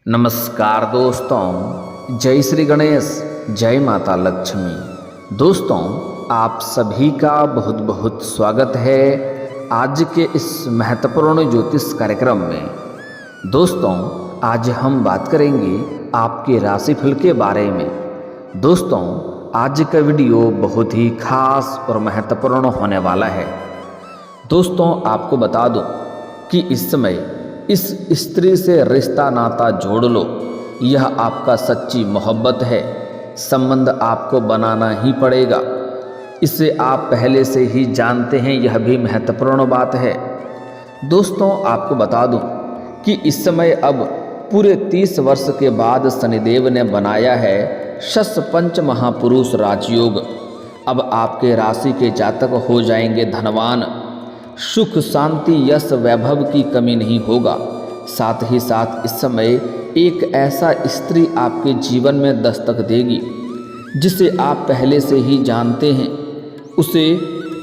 नमस्कार दोस्तों, जय श्री गणेश, जय माता लक्ष्मी। दोस्तों, आप सभी का बहुत बहुत स्वागत है आज के इस महत्वपूर्ण ज्योतिष कार्यक्रम में। दोस्तों, आज हम बात करेंगे आपके राशिफल के बारे में। दोस्तों, आज का वीडियो बहुत ही खास और महत्वपूर्ण होने वाला है। दोस्तों, आपको बता दूं कि इस समय इस स्त्री से रिश्ता नाता जोड़ लो। यह आपका सच्ची मोहब्बत है, संबंध आपको बनाना ही पड़ेगा। इसे आप पहले से ही जानते हैं, यह भी महत्वपूर्ण बात है। दोस्तों, आपको बता दूं कि इस समय अब पूरे 30 वर्ष के बाद शनिदेव ने बनाया है शश पंच महापुरुष राजयोग। अब आपके राशि के जातक हो जाएंगे धनवान। सुख शांति यश वैभव की कमी नहीं होगा। साथ ही साथ इस समय एक ऐसा स्त्री आपके जीवन में दस्तक देगी जिसे आप पहले से ही जानते हैं। उसे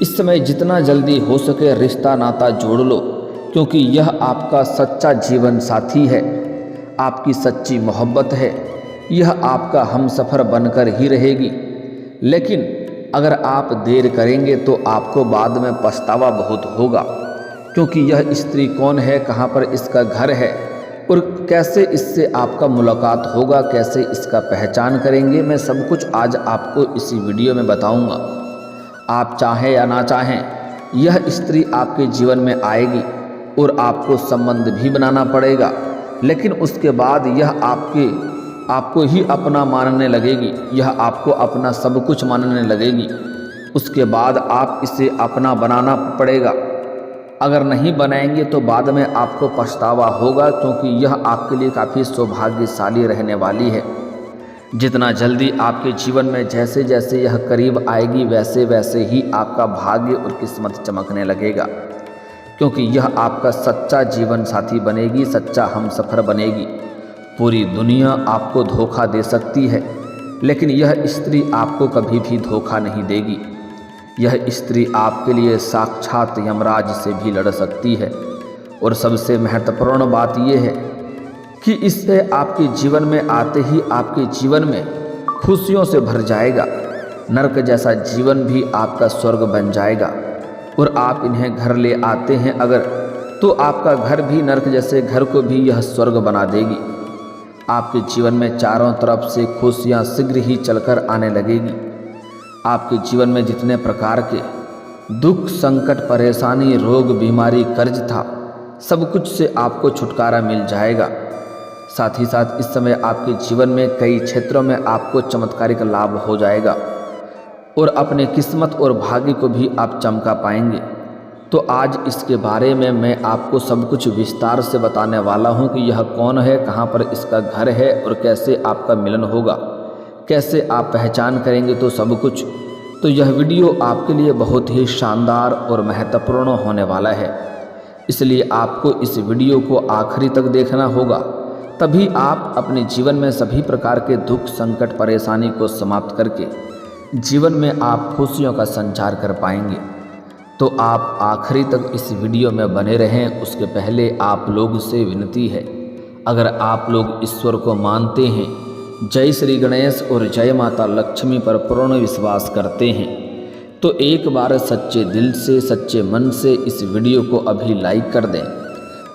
इस समय जितना जल्दी हो सके रिश्ता नाता जोड़ लो, क्योंकि यह आपका सच्चा जीवन साथी है, आपकी सच्ची मोहब्बत है। यह आपका हमसफ़र बनकर ही रहेगी। लेकिन अगर आप देर करेंगे तो आपको बाद में पछतावा बहुत होगा, क्योंकि यह स्त्री कौन है, कहाँ पर इसका घर है और कैसे इससे आपका मुलाकात होगा, कैसे इसका पहचान करेंगे, मैं सब कुछ आज आपको इसी वीडियो में बताऊंगा। आप चाहें या ना चाहें, यह स्त्री आपके जीवन में आएगी और आपको संबंध भी बनाना पड़ेगा। लेकिन उसके बाद यह आपको ही अपना मानने लगेगी, यह आपको अपना सब कुछ मानने लगेगी। उसके बाद आप इसे अपना बनाना पड़ेगा। अगर नहीं बनाएंगे तो बाद में आपको पछतावा होगा, क्योंकि यह आपके लिए काफ़ी सौभाग्यशाली रहने वाली है। जितना जल्दी आपके जीवन में जैसे जैसे यह करीब आएगी, वैसे वैसे ही आपका भाग्य और किस्मत चमकने लगेगा, क्योंकि यह आपका सच्चा जीवन साथी बनेगी, सच्चा हमसफ़र बनेगी। पूरी दुनिया आपको धोखा दे सकती है, लेकिन यह स्त्री आपको कभी भी धोखा नहीं देगी। यह स्त्री आपके लिए साक्षात यमराज से भी लड़ सकती है। और सबसे महत्वपूर्ण बात यह है कि इससे आपके जीवन में आते ही आपके जीवन में खुशियों से भर जाएगा। नरक जैसा जीवन भी आपका स्वर्ग बन जाएगा। और आप इन्हें घर ले आते हैं अगर, तो आपका घर भी नरक जैसे घर को भी यह स्वर्ग बना देगी। आपके जीवन में चारों तरफ से खुशियाँ शीघ्र ही चलकर आने लगेगी। आपके जीवन में जितने प्रकार के दुख, संकट, परेशानी, रोग, बीमारी, कर्ज था, सब कुछ से आपको छुटकारा मिल जाएगा। साथ ही साथ इस समय आपके जीवन में कई क्षेत्रों में आपको चमत्कारिक लाभ हो जाएगा और अपने किस्मत और भाग्य को भी आप चमका पाएंगे। तो आज इसके बारे में मैं आपको सब कुछ विस्तार से बताने वाला हूं कि यह कौन है, कहां पर इसका घर है और कैसे आपका मिलन होगा, कैसे आप पहचान करेंगे, तो सब कुछ। तो यह वीडियो आपके लिए बहुत ही शानदार और महत्वपूर्ण होने वाला है, इसलिए आपको इस वीडियो को आखिरी तक देखना होगा। तभी आप अपने जीवन में सभी प्रकार के दुख, संकट, परेशानी को समाप्त करके जीवन में आप खुशियों का संचार कर पाएंगे। तो आप आखिरी तक इस वीडियो में बने रहें। उसके पहले आप लोग से विनती है, अगर आप लोग ईश्वर को मानते हैं, जय श्री गणेश और जय माता लक्ष्मी पर पूर्ण विश्वास करते हैं, तो एक बार सच्चे दिल से, सच्चे मन से इस वीडियो को अभी लाइक कर दें।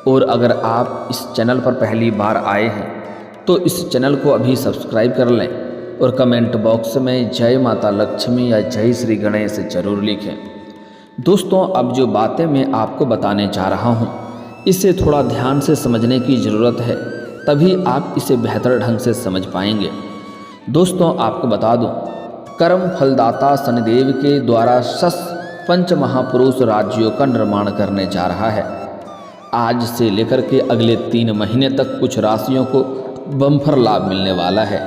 और अगर आप इस चैनल पर पहली बार आए हैं तो इस चैनल को अभी सब्सक्राइब कर लें और कमेंट बॉक्स में जय माता लक्ष्मी या जय श्री गणेश जरूर लिखें। दोस्तों, अब जो बातें मैं आपको बताने जा रहा हूँ, इसे थोड़ा ध्यान से समझने की ज़रूरत है, तभी आप इसे बेहतर ढंग से समझ पाएंगे। दोस्तों, आपको बता दूं, कर्म फलदाता शनिदेव के द्वारा शश पंच महापुरुष राजयोग का निर्माण करने जा रहा है। आज से लेकर के अगले 3 महीने तक कुछ राशियों को बम्पर लाभ मिलने वाला है।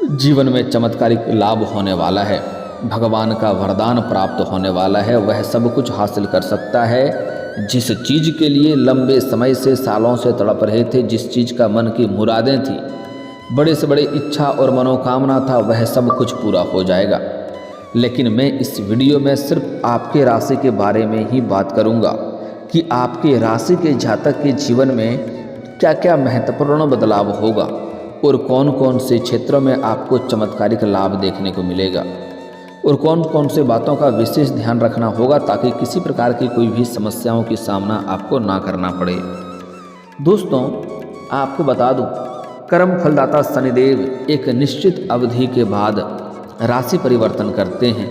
जीवन में चमत्कारिक लाभ होने वाला है। भगवान का वरदान प्राप्त होने वाला है। वह सब कुछ हासिल कर सकता है जिस चीज़ के लिए लंबे समय से, सालों से तड़प रहे थे, जिस चीज़ का मन की मुरादें थी, बड़े से बड़े इच्छा और मनोकामना था, वह सब कुछ पूरा हो जाएगा। लेकिन मैं इस वीडियो में सिर्फ आपके राशि के बारे में ही बात करूंगा कि आपके राशि के जातक के जीवन में क्या क्या महत्वपूर्ण बदलाव होगा और कौन कौन से क्षेत्रों में आपको चमत्कारिक लाभ देखने को मिलेगा और कौन कौन से बातों का विशेष ध्यान रखना होगा ताकि किसी प्रकार की कोई भी समस्याओं की सामना आपको ना करना पड़े। दोस्तों, आपको बता दूं, कर्म फलदाता शनिदेव एक निश्चित अवधि के बाद राशि परिवर्तन करते हैं।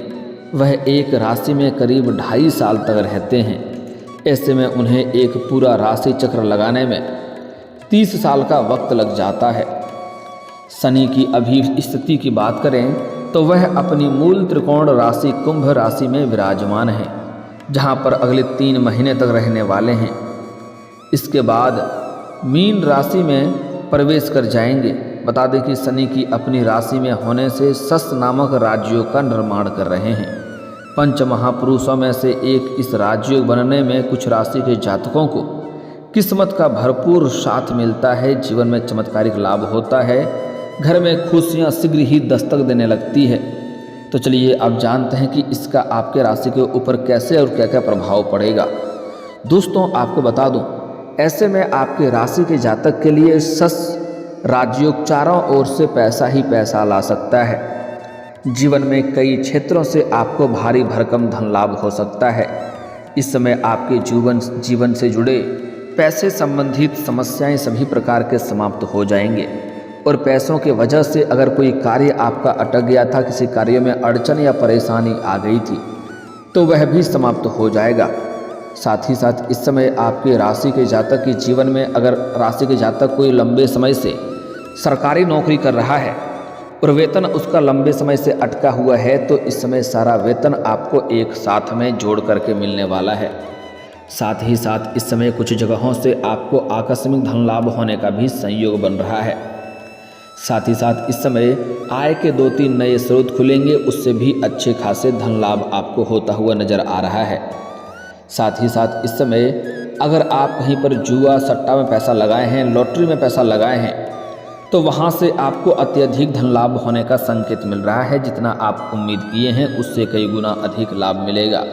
वह एक राशि में करीब 2.5 साल तक रहते हैं। ऐसे में उन्हें एक पूरा राशि चक्र लगाने में 30 साल का वक्त लग जाता है। शनि की अभी स्थिति की बात करें तो वह अपनी मूल त्रिकोण राशि कुंभ राशि में विराजमान है, जहां पर अगले 3 महीने तक रहने वाले हैं। इसके बाद मीन राशि में प्रवेश कर जाएंगे। बता दें कि शनि की अपनी राशि में होने से सस नामक राजयोग का निर्माण कर रहे हैं। पंच महापुरुषों में से एक इस राजयोग बनने में कुछ राशि के जातकों को किस्मत का भरपूर साथ मिलता है। जीवन में चमत्कारिक लाभ होता है। घर में खुशियां शीघ्र ही दस्तक देने लगती है। तो चलिए अब जानते हैं कि इसका आपके राशि के ऊपर कैसे और क्या क्या प्रभाव पड़ेगा। दोस्तों, आपको बता दूं, ऐसे में आपके राशि के जातक के लिए सस राजयोग चारों ओर से पैसा ही पैसा ला सकता है। जीवन में कई क्षेत्रों से आपको भारी भरकम धन लाभ हो सकता है। इस समय आपके जीवन से जुड़े पैसे संबंधित समस्याएं सभी प्रकार के समाप्त हो जाएंगे और पैसों के वजह से अगर कोई कार्य आपका अटक गया था, किसी कार्य में अड़चन या परेशानी आ गई थी, तो वह भी समाप्त हो जाएगा। साथ ही साथ इस समय आपके राशि के जातक के जीवन में अगर राशि के जातक कोई लंबे समय से सरकारी नौकरी कर रहा है और वेतन उसका लंबे समय से अटका हुआ है, तो इस समय सारा वेतन आपको एक साथ में जोड़ करके मिलने वाला है। साथ ही साथ इस समय कुछ जगहों से आपको आकस्मिक धन लाभ होने का भी संयोग बन रहा है। साथ ही साथ इस समय आय के 2-3 नए स्रोत खुलेंगे, उससे भी अच्छे खासे धन लाभ आपको होता हुआ नजर आ रहा है। साथ ही साथ इस समय अगर आप कहीं पर जुआ सट्टा में पैसा लगाए हैं, लॉटरी में पैसा लगाए हैं, तो वहां से आपको अत्यधिक धन लाभ होने का संकेत मिल रहा है। जितना आप उम्मीद किए हैं उससे कई गुना अधिक लाभ मिलेगा।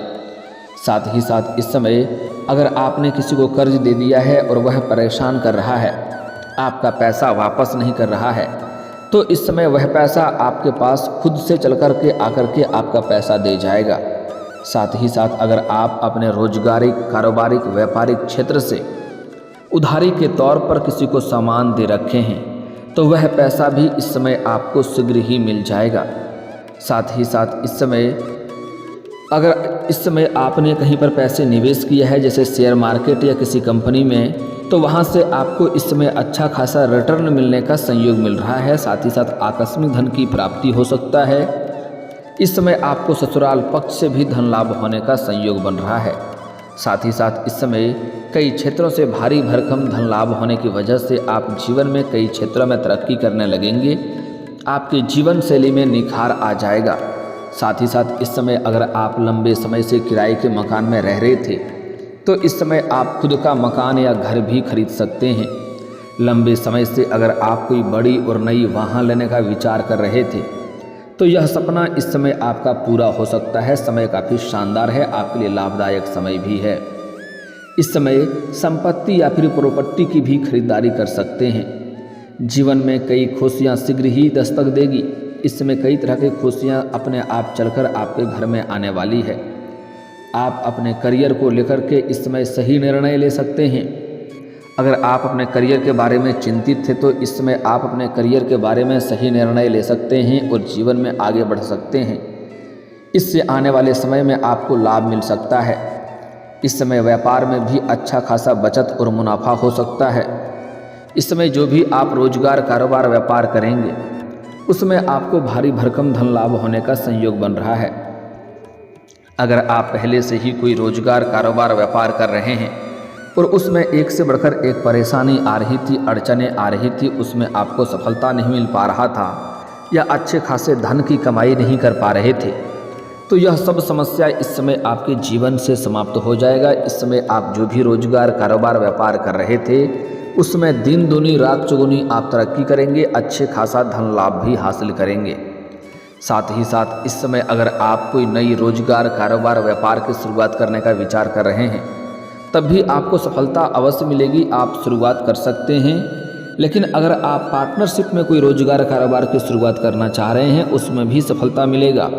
साथ ही साथ इस समय अगर आपने किसी को कर्ज दे दिया है और वह परेशान कर रहा है, आपका पैसा वापस नहीं कर रहा है, तो इस समय वह पैसा आपके पास खुद से चल कर के आकर के आपका पैसा दे जाएगा। साथ ही साथ अगर आप अपने रोजगारिक, कारोबारिक, व्यापारिक क्षेत्र से उधारी के तौर पर किसी को सामान दे रखे हैं, तो वह पैसा भी इस समय आपको शीघ्र ही मिल जाएगा। साथ ही साथ इस समय अगर इस समय आपने कहीं पर पैसे निवेश किया है, जैसे शेयर मार्केट या किसी कंपनी में, तो वहां से आपको इस समय अच्छा खासा रिटर्न मिलने का संयोग मिल रहा है। साथ ही साथ आकस्मिक धन की प्राप्ति हो सकता है। इस समय आपको ससुराल पक्ष से भी धन लाभ होने का संयोग बन रहा है। साथ ही साथ इस समय कई क्षेत्रों से भारी भरकम धन लाभ होने की वजह से आप जीवन में कई क्षेत्रों में तरक्की करने लगेंगे। आपके जीवन शैली में निखार आ जाएगा। साथ ही साथ इस समय अगर आप लंबे समय से किराए के मकान में रह रहे थे, तो इस समय आप खुद का मकान या घर भी खरीद सकते हैं। लंबे समय से अगर आप कोई बड़ी और नई वाहन लेने का विचार कर रहे थे, तो यह सपना इस समय आपका पूरा हो सकता है। समय काफ़ी शानदार है, आपके लिए लाभदायक समय भी है। इस समय संपत्ति या फिर प्रॉपर्टी की भी खरीदारी कर सकते हैं। जीवन में कई खुशियां शीघ्र ही दस्तक देगी। इस समय कई तरह की खुशियां अपने आप चलकर आपके घर में आने वाली है। आप अपने करियर को लेकर के इस समय सही निर्णय ले सकते हैं। अगर आप अपने करियर के बारे में चिंतित थे, तो इस समय आप अपने करियर के बारे में सही निर्णय ले सकते हैं और जीवन में आगे बढ़ सकते हैं। इससे आने वाले समय में आपको लाभ मिल सकता है। इस समय व्यापार में भी अच्छा खासा बचत और मुनाफा हो सकता है। इस समय जो भी आप रोजगार, कारोबार, व्यापार करेंगे, उसमें आपको भारी भरकम धन लाभ होने का संयोग बन रहा है। अगर आप पहले से ही कोई रोजगार, कारोबार, व्यापार कर रहे हैं और उसमें एक से बढ़कर एक परेशानी आ रही थी, अड़चनें आ रही थी, उसमें आपको सफलता नहीं मिल पा रहा था या अच्छे खासे धन की कमाई नहीं कर पा रहे थे, तो यह सब समस्या इस समय आपके जीवन से समाप्त हो जाएगा। इस समय आप जो भी रोजगार, कारोबार, व्यापार कर रहे थे, उसमें दिन दूनी रात चौगुनी आप तरक्की करेंगे, अच्छे खासा धन लाभ भी हासिल करेंगे। साथ ही साथ इस समय अगर आप कोई नई रोजगार, कारोबार, व्यापार की शुरुआत करने का विचार कर रहे हैं, तब भी आपको सफलता अवश्य मिलेगी, आप शुरुआत कर सकते हैं। लेकिन अगर आप पार्टनरशिप में कोई रोजगार कारोबार की शुरुआत करना चाह रहे हैं, उसमें भी सफलता मिलेगा।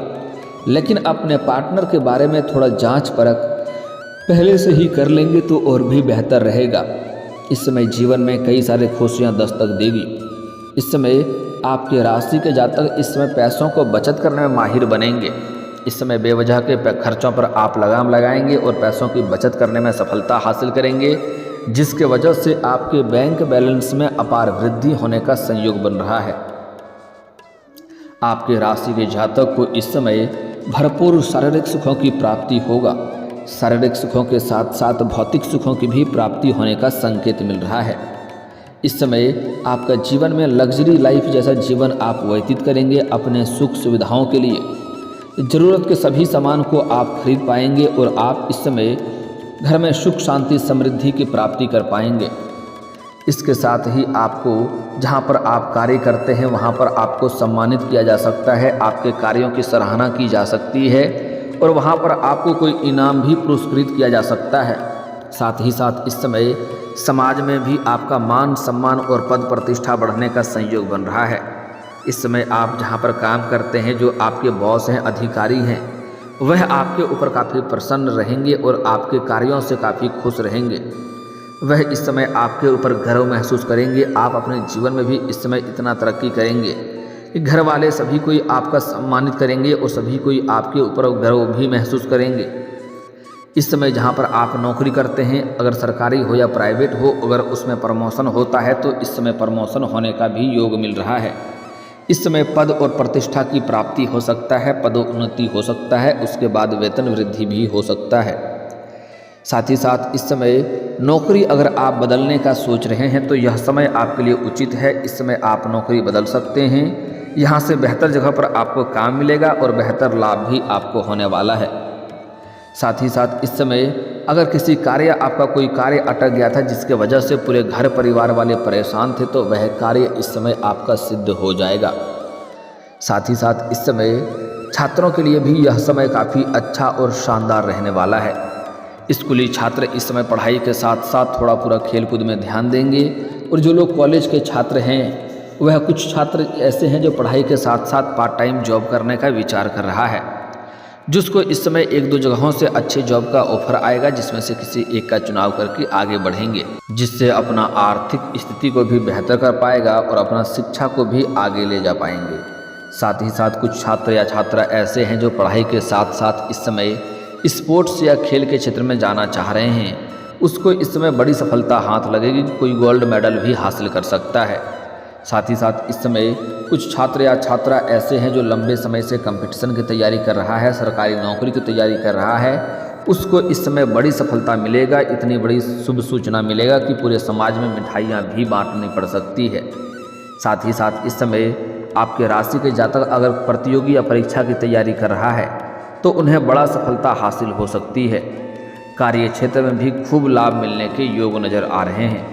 लेकिन अपने पार्टनर के बारे में थोड़ा जांच परख पहले से ही कर लेंगे तो और भी बेहतर रहेगा। इस समय जीवन में कई सारे खुशियां दस्तक देगी। इस समय आपके राशि के जातक इस समय पैसों को बचत करने में माहिर बनेंगे। इस समय बेवजह के खर्चों पर आप लगाम लगाएंगे और पैसों की बचत करने में सफलता हासिल करेंगे, जिसके वजह से आपके बैंक बैलेंस में अपार वृद्धि होने का संयोग बन रहा है। आपके राशि के जातक को इस समय भरपूर शारीरिक सुखों की प्राप्ति होगा। शारीरिक सुखों के साथ साथ भौतिक सुखों की भी प्राप्ति होने का संकेत मिल रहा है। इस समय आपका जीवन में लग्जरी लाइफ जैसा जीवन आप व्यतीत करेंगे। अपने सुख सुविधाओं के लिए ज़रूरत के सभी सामान को आप खरीद पाएंगे और आप इस समय घर में सुख शांति समृद्धि की प्राप्ति कर पाएंगे। इसके साथ ही आपको जहां पर आप कार्य करते हैं वहां पर आपको सम्मानित किया जा सकता है, आपके कार्यों की सराहना की जा सकती है और वहां पर आपको कोई इनाम भी पुरस्कृत किया जा सकता है। साथ ही साथ इस समय समाज में भी आपका मान सम्मान और पद प्रतिष्ठा बढ़ने का संयोग बन रहा है। इस समय आप जहां पर काम करते हैं, जो आपके बॉस हैं, अधिकारी हैं, वह आपके ऊपर काफ़ी प्रसन्न रहेंगे और आपके कार्यों से काफ़ी खुश रहेंगे। वह इस समय आपके ऊपर गर्व महसूस करेंगे। आप अपने जीवन में भी इस समय इतना तरक्की करेंगे कि घर वाले सभी कोई आपका सम्मानित करेंगे और सभी कोई आपके ऊपर गर्व भी महसूस करेंगे। इस समय जहां पर आप नौकरी करते हैं, अगर सरकारी हो या प्राइवेट हो, अगर उसमें प्रमोशन होता है तो इस समय प्रमोशन होने का भी योग मिल रहा है। इस समय पद और प्रतिष्ठा की प्राप्ति हो सकता है, पदोन्नति हो सकता है, उसके बाद वेतन वृद्धि भी हो सकता है। साथ ही साथ इस समय नौकरी अगर आप बदलने का सोच रहे हैं तो यह समय आपके लिए उचित है। इस समय आप नौकरी बदल सकते हैं। यहाँ से बेहतर जगह पर आपको काम मिलेगा और बेहतर लाभ भी आपको होने वाला है। साथ ही साथ इस समय अगर किसी कार्य आपका कोई कार्य अटक गया था जिसके वजह से पूरे घर परिवार वाले परेशान थे, तो वह कार्य इस समय आपका सिद्ध हो जाएगा। साथ ही साथ इस समय छात्रों के लिए भी यह समय काफ़ी अच्छा और शानदार रहने वाला है। स्कूली छात्र इस समय पढ़ाई के साथ साथ थोड़ा पूरा खेलकूद में ध्यान देंगे और जो लोग कॉलेज के छात्र हैं, वह कुछ छात्र ऐसे हैं जो पढ़ाई के साथ साथ पार्ट टाइम जॉब करने का विचार कर रहा है, जिसको इस समय एक दो जगहों से अच्छे जॉब का ऑफर आएगा, जिसमें से किसी एक का चुनाव करके आगे बढ़ेंगे, जिससे अपना आर्थिक स्थिति को भी बेहतर कर पाएगा और अपना शिक्षा को भी आगे ले जा पाएंगे। साथ ही साथ कुछ छात्र या छात्रा ऐसे हैं जो पढ़ाई के साथ साथ इस समय स्पोर्ट्स या खेल के क्षेत्र में जाना चाह रहे हैं, उसको इस समय बड़ी सफलता हाथ लगेगी, कोई गोल्ड मेडल भी हासिल कर सकता है। साथ ही साथ इस समय कुछ छात्र या छात्रा ऐसे हैं जो लंबे समय से कंपटीशन की तैयारी कर रहा है, सरकारी नौकरी की तैयारी कर रहा है, उसको इस समय बड़ी सफलता मिलेगा। इतनी बड़ी शुभ सूचना मिलेगा कि पूरे समाज में मिठाइयाँ भी बांटनी पड़ सकती है। साथ ही साथ इस समय आपके राशि के जातक अगर प्रतियोगी या परीक्षा की तैयारी कर रहा है तो उन्हें बड़ा सफलता हासिल हो सकती है। कार्य क्षेत्र में भी खूब लाभ मिलने के योग नज़र आ रहे हैं।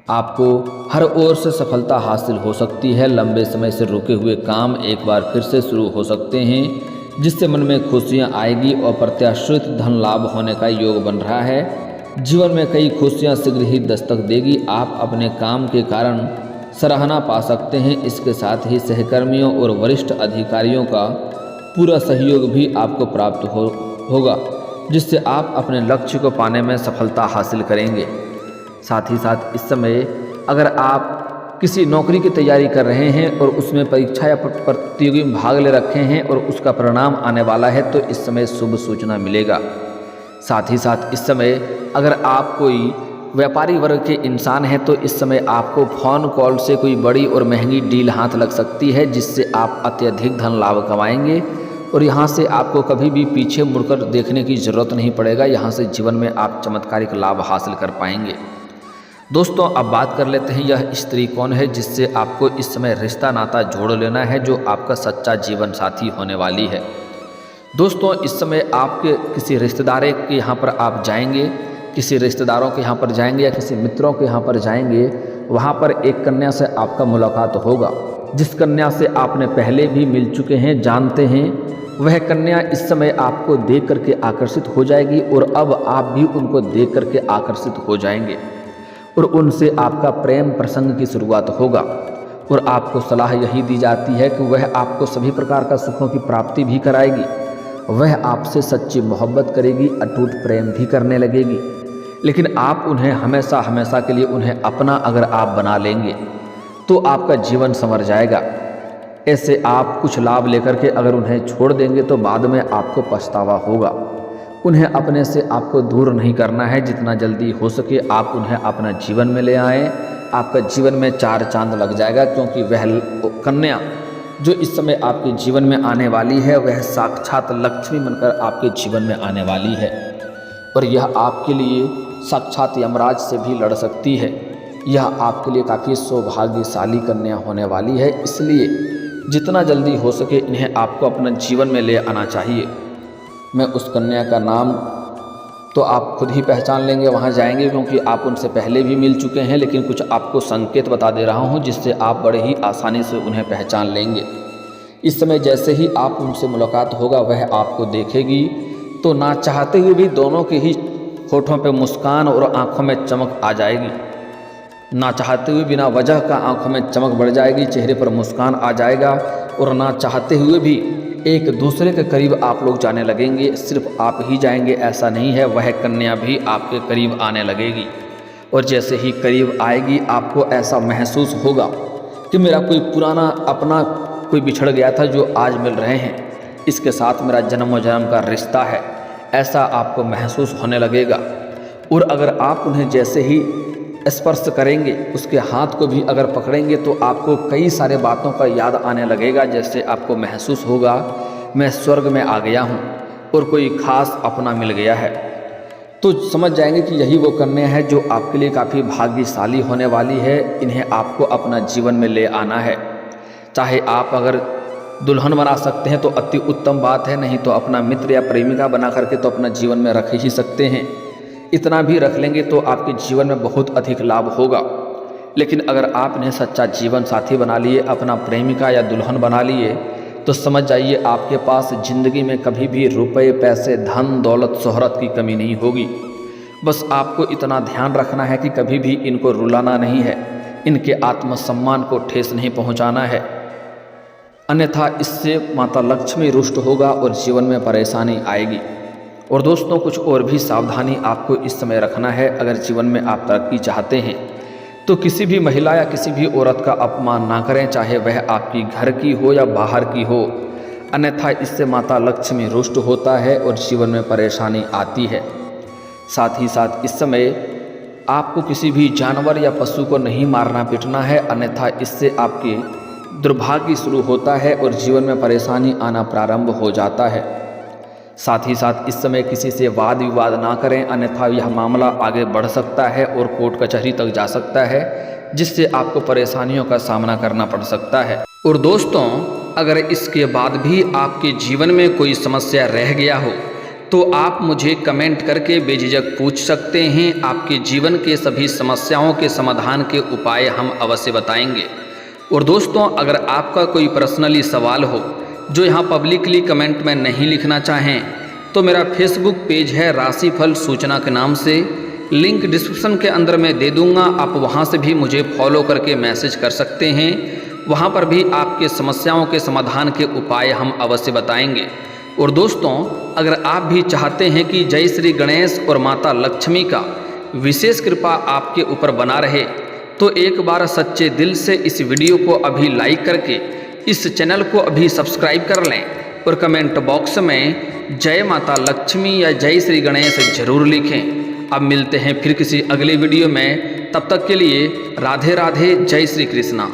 आपको हर ओर से सफलता हासिल हो सकती है। लंबे समय से रुके हुए काम एक बार फिर से शुरू हो सकते हैं, जिससे मन में खुशियां आएगी और प्रत्याशित धन लाभ होने का योग बन रहा है। जीवन में कई खुशियां शीघ्र ही दस्तक देगी। आप अपने काम के कारण सराहना पा सकते हैं। इसके साथ ही सहकर्मियों और वरिष्ठ अधिकारियों का पूरा सहयोग भी आपको प्राप्त होगा, जिससे आप अपने लक्ष्य को पाने में सफलता हासिल करेंगे। साथ ही साथ इस समय अगर आप किसी नौकरी की तैयारी कर रहे हैं और उसमें परीक्षा या प्रतियोगी में भाग ले रखे हैं और उसका परिणाम आने वाला है, तो इस समय शुभ सूचना मिलेगा। साथ ही साथ इस समय अगर आप कोई व्यापारी वर्ग के इंसान हैं तो इस समय आपको फ़ोन कॉल से कोई बड़ी और महंगी डील हाथ लग सकती है, जिससे आप अत्यधिक धन लाभ कमाएंगे और यहाँ से आपको कभी भी पीछे मुड़कर देखने की ज़रूरत नहीं पड़ेगा। यहाँ से जीवन में आप चमत्कारिक लाभ हासिल कर पाएंगे। दोस्तों, अब बात कर लेते हैं यह स्त्री कौन है जिससे आपको इस समय रिश्ता नाता जोड़ लेना है, जो आपका सच्चा जीवन साथी होने वाली है। दोस्तों, इस समय आपके किसी रिश्तेदार के यहाँ पर आप जाएंगे, किसी रिश्तेदारों के यहाँ पर जाएंगे या किसी मित्रों के यहाँ पर जाएंगे, वहाँ पर एक कन्या से आपका मुलाकात होगा, जिस कन्या से आपने पहले भी मिल चुके हैं, जानते हैं, वह कन्या इस समय आपको देख करके आकर्षित हो जाएगी और अब आप भी उनको देख करके आकर्षित हो जाएंगे और उनसे आपका प्रेम प्रसंग की शुरुआत होगा। और आपको सलाह यही दी जाती है कि वह आपको सभी प्रकार का सुखों की प्राप्ति भी कराएगी, वह आपसे सच्ची मोहब्बत करेगी, अटूट प्रेम भी करने लगेगी। लेकिन आप उन्हें हमेशा हमेशा के लिए उन्हें अपना अगर आप बना लेंगे तो आपका जीवन संवर जाएगा। ऐसे आप कुछ लाभ लेकर के अगर उन्हें छोड़ देंगे तो बाद में आपको पछतावा होगा। उन्हें अपने से आपको दूर नहीं करना है, जितना जल्दी हो सके आप उन्हें अपना जीवन में ले आएँ। आपका जीवन में चार चांद लग जाएगा, क्योंकि वह कन्या जो इस समय आपके जीवन में आने वाली है वह साक्षात लक्ष्मी बनकर आपके जीवन में आने वाली है और यह आपके लिए साक्षात यमराज से भी लड़ सकती है। यह आपके लिए काफ़ी सौभाग्यशाली कन्या होने वाली है, इसलिए जितना जल्दी हो सके इन्हें आपको अपना जीवन में ले आना चाहिए। मैं उस कन्या का नाम तो आप खुद ही पहचान लेंगे वहाँ जाएंगे, क्योंकि आप उनसे पहले भी मिल चुके हैं, लेकिन कुछ आपको संकेत बता दे रहा हूँ जिससे आप बड़े ही आसानी से उन्हें पहचान लेंगे। इस समय जैसे ही आप उनसे मुलाकात होगा वह आपको देखेगी तो ना चाहते हुए भी दोनों के ही होठों पे मुस्कान और आंखों में चमक आ जाएगी। ना चाहते हुए बिना वजह का आंखों में चमक बढ़ जाएगी, चेहरे पर मुस्कान आ जाएगा और ना चाहते हुए भी एक दूसरे के करीब आप लोग जाने लगेंगे। सिर्फ आप ही जाएंगे ऐसा नहीं है, वह कन्या भी आपके करीब आने लगेगी और जैसे ही करीब आएगी आपको ऐसा महसूस होगा कि मेरा कोई पुराना अपना कोई बिछड़ गया था जो आज मिल रहे हैं, इसके साथ मेरा जन्म जन्म का रिश्ता है, ऐसा आपको महसूस होने लगेगा। और अगर आप उन्हें जैसे ही स्पर्श करेंगे, उसके हाथ को भी अगर पकड़ेंगे तो आपको कई सारे बातों का याद आने लगेगा। जैसे आपको महसूस होगा मैं स्वर्ग में आ गया हूँ और कोई खास अपना मिल गया है। तो समझ जाएंगे कि यही वो कन्या है जो आपके लिए काफ़ी भाग्यशाली होने वाली है। इन्हें आपको अपना जीवन में ले आना है। चाहे आप अगर दुल्हन बना सकते हैं तो अति उत्तम बात है, नहीं तो अपना मित्र या प्रेमिका बना करके तो अपना जीवन में रख ही सकते हैं। इतना भी रख लेंगे तो आपके जीवन में बहुत अधिक लाभ होगा। लेकिन अगर आप इन्हें सच्चा जीवन साथी बना लिए, अपना प्रेमिका या दुल्हन बना लिए, तो समझ जाइए आपके पास ज़िंदगी में कभी भी रुपए पैसे धन दौलत शोहरत की कमी नहीं होगी। बस आपको इतना ध्यान रखना है कि कभी भी इनको रुलाना नहीं है, इनके आत्मसम्मान को ठेस नहीं पहुंचाना है, अन्यथा इससे माता लक्ष्मी रुष्ट होगा और जीवन में परेशानी आएगी। और दोस्तों कुछ और भी सावधानी आपको इस समय रखना है। अगर जीवन में आप तरक्की चाहते हैं तो किसी भी महिला या किसी भी औरत का अपमान ना करें, चाहे वह आपकी घर की हो या बाहर की हो, अन्यथा इससे माता लक्ष्मी रुष्ट होता है और जीवन में परेशानी आती है। साथ ही साथ इस समय आपको किसी भी जानवर या पशु को नहीं मारना पीटना है, अन्यथा इससे आपके दुर्भाग्य शुरू होता है और जीवन में परेशानी आना प्रारंभ हो जाता है। साथ ही साथ इस समय किसी से वाद विवाद ना करें, अन्यथा यह मामला आगे बढ़ सकता है और कोर्ट कचहरी तक जा सकता है, जिससे आपको परेशानियों का सामना करना पड़ सकता है। और दोस्तों अगर इसके बाद भी आपके जीवन में कोई समस्या रह गया हो तो आप मुझे कमेंट करके बेझिझक पूछ सकते हैं। आपके जीवन के सभी समस्याओं के समाधान के उपाय हम अवश्य बताएंगे। और दोस्तों अगर आपका कोई पर्सनली सवाल हो जो यहाँ पब्लिकली कमेंट में नहीं लिखना चाहें तो मेरा फेसबुक पेज है राशिफल सूचना के नाम से, लिंक डिस्क्रिप्शन के अंदर मैं दे दूँगा। आप वहाँ से भी मुझे फॉलो करके मैसेज कर सकते हैं। वहाँ पर भी आपके समस्याओं के समाधान के उपाय हम अवश्य बताएंगे। और दोस्तों अगर आप भी चाहते हैं कि जय श्री गणेश और माता लक्ष्मी का विशेष कृपा आपके ऊपर बना रहे तो एक बार सच्चे दिल से इस वीडियो को अभी लाइक करके इस चैनल को अभी सब्सक्राइब कर लें और कमेंट बॉक्स में जय माता लक्ष्मी या जय श्री गणेश जरूर लिखें। अब मिलते हैं फिर किसी अगले वीडियो में, तब तक के लिए राधे राधे, जय श्री कृष्णा।